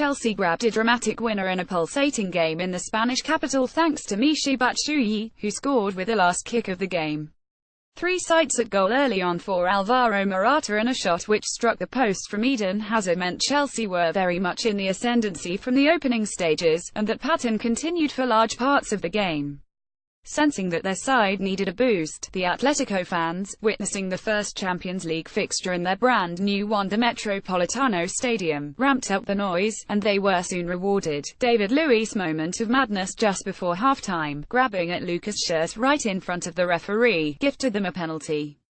Chelsea grabbed a dramatic winner in a pulsating game in the Spanish capital thanks to Michy Batshuayi, who scored with the last kick of the game. 3 sights at goal early on for Alvaro Morata and a shot which struck the post from Eden Hazard meant Chelsea were very much in the ascendancy from the opening stages, and that pattern continued for large parts of the game. Sensing that their side needed a boost, the Atletico fans, witnessing the first Champions League fixture in their brand new Wanda Metropolitano Stadium, ramped up the noise, and they were soon rewarded. David Luiz's moment of madness just before halftime, grabbing at Lucas' shirt right in front of the referee, gifted them a penalty.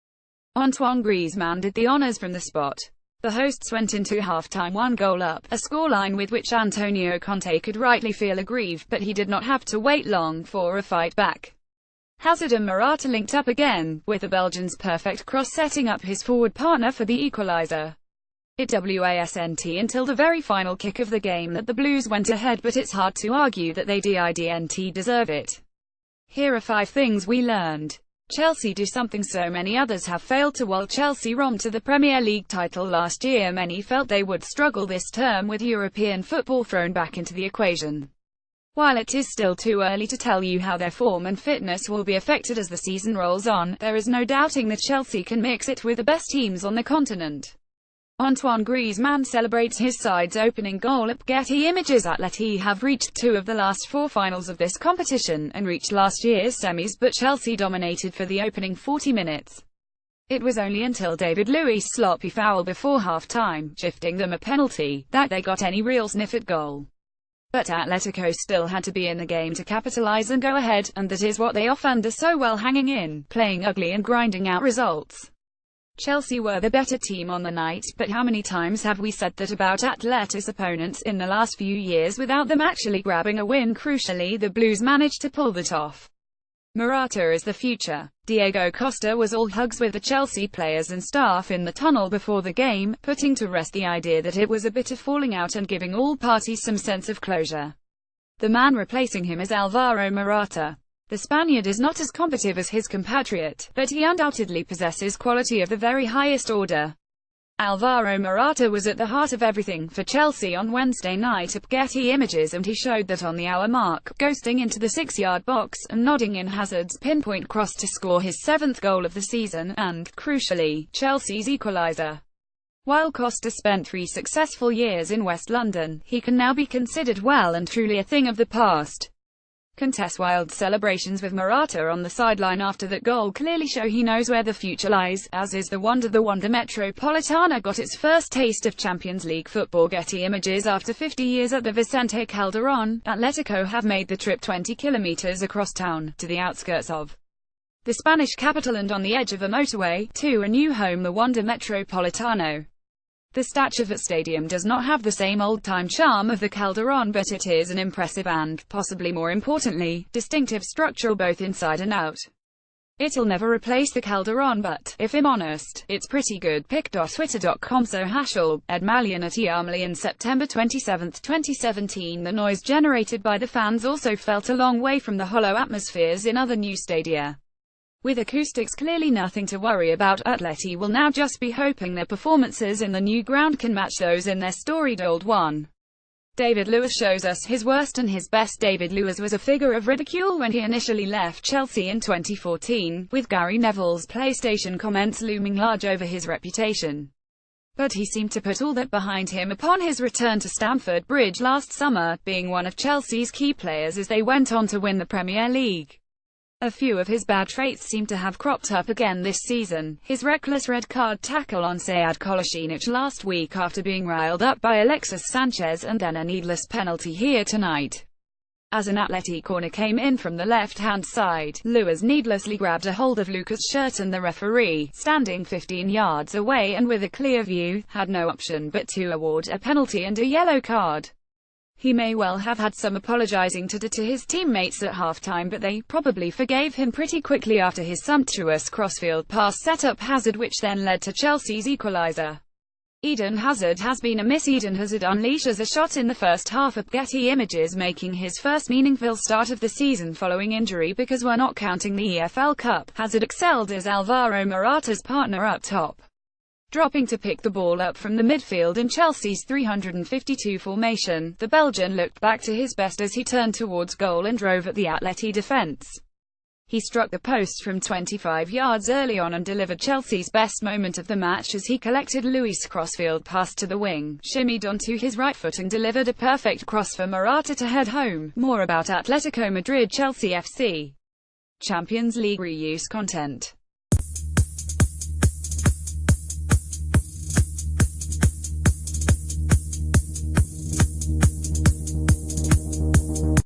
Antoine Griezmann did the honours from the spot. The hosts went into halftime 1 goal up, a scoreline with which Antonio Conte could rightly feel aggrieved, but he did not have to wait long for a fight back. Hazard and Morata linked up again, with the Belgian's perfect cross setting up his forward partner for the equaliser. It wasn't until the very final kick of the game that the Blues went ahead, but it's hard to argue that they didn't deserve it. Here are 5 things we learned. Chelsea do something so many others have failed to. While Chelsea romped to the Premier League title last year, many felt they would struggle this term with European football thrown back into the equation. While it is still too early to tell you how their form and fitness will be affected as the season rolls on, there is no doubting that Chelsea can mix it with the best teams on the continent. Antoine Griezmann celebrates his side's opening goal at Getty Images. Atleti have reached 2 of the last 4 finals of this competition, and reached last year's semis, but Chelsea dominated for the opening 40 minutes. It was only until David Luiz's sloppy foul before half-time, shifting them a penalty, that they got any real sniff at goal. But Atletico still had to be in the game to capitalise and go ahead, and that is what they often do so well, hanging in, playing ugly and grinding out results. Chelsea were the better team on the night, but how many times have we said that about Atleti's opponents in the last few years without them actually grabbing a win? Crucially, the Blues managed to pull that off. Morata is the future. Diego Costa was all hugs with the Chelsea players and staff in the tunnel before the game, putting to rest the idea that it was a bit of falling out and giving all parties some sense of closure. The man replacing him is Alvaro Morata. The Spaniard is not as combative as his compatriot, but he undoubtedly possesses quality of the very highest order. Alvaro Morata was at the heart of everything for Chelsea on Wednesday night at Getty Images, and he showed that on the hour mark, ghosting into the 6-yard box, and nodding in Hazard's pinpoint cross to score his 7th goal of the season, and, crucially, Chelsea's equaliser. While Costa spent 3 successful years in West London, he can now be considered well and truly a thing of the past. Contests wild celebrations with Morata on the sideline after that goal clearly show he knows where the future lies, as is the Wanda Metropolitano got its first taste of Champions League football. Getty Images. After 50 years at the Vicente Calderón, Atletico have made the trip 20 kilometers across town, to the outskirts of the Spanish capital and on the edge of a motorway, to a new home, the Wanda Metropolitano. The statue of that stadium does not have the same old-time charm of the Calderón, but it is an impressive and, possibly more importantly, distinctive structure both inside and out. It'll never replace the Calderón, but, if I'm honest, it's pretty good. Pic.twitter.com So Hashel, Ed Malian at Yarmley. In September 27, 2017, the noise generated by the fans also felt a long way from the hollow atmospheres in other new stadia. With acoustics clearly nothing to worry about, Atleti will now just be hoping their performances in the new ground can match those in their storied old one. David Luiz shows us his worst and his best. David Luiz was a figure of ridicule when he initially left Chelsea in 2014, with Gary Neville's PlayStation comments looming large over his reputation. But he seemed to put all that behind him upon his return to Stamford Bridge last summer, being one of Chelsea's key players as they went on to win the Premier League. A few of his bad traits seem to have cropped up again this season. His reckless red card tackle on Sead Kolasinac last week after being riled up by Alexis Sanchez, and then a needless penalty here tonight. As an Atleti corner came in from the left-hand side, Luiz needlessly grabbed a hold of Lucas' shirt, and the referee, standing 15 yards away and with a clear view, had no option but to award a penalty and a yellow card. He may well have had some apologizing to do to his teammates at halftime, but they probably forgave him pretty quickly after his sumptuous crossfield pass set up Hazard, which then led to Chelsea's equaliser. Eden Hazard has been a miss. Eden Hazard unleashes a shot in the first half at Getty Images, making his first meaningful start of the season following injury, because we're not counting the EFL Cup. Hazard excelled as Alvaro Morata's partner up top. Dropping to pick the ball up from the midfield in Chelsea's 352 formation, the Belgian looked back to his best as he turned towards goal and drove at the Atleti defence. He struck the post from 25 yards early on and delivered Chelsea's best moment of the match as he collected Luis' crossfield pass to the wing, shimmied onto his right foot and delivered a perfect cross for Morata to head home. More about Atletico Madrid Chelsea FC. Champions League reuse content.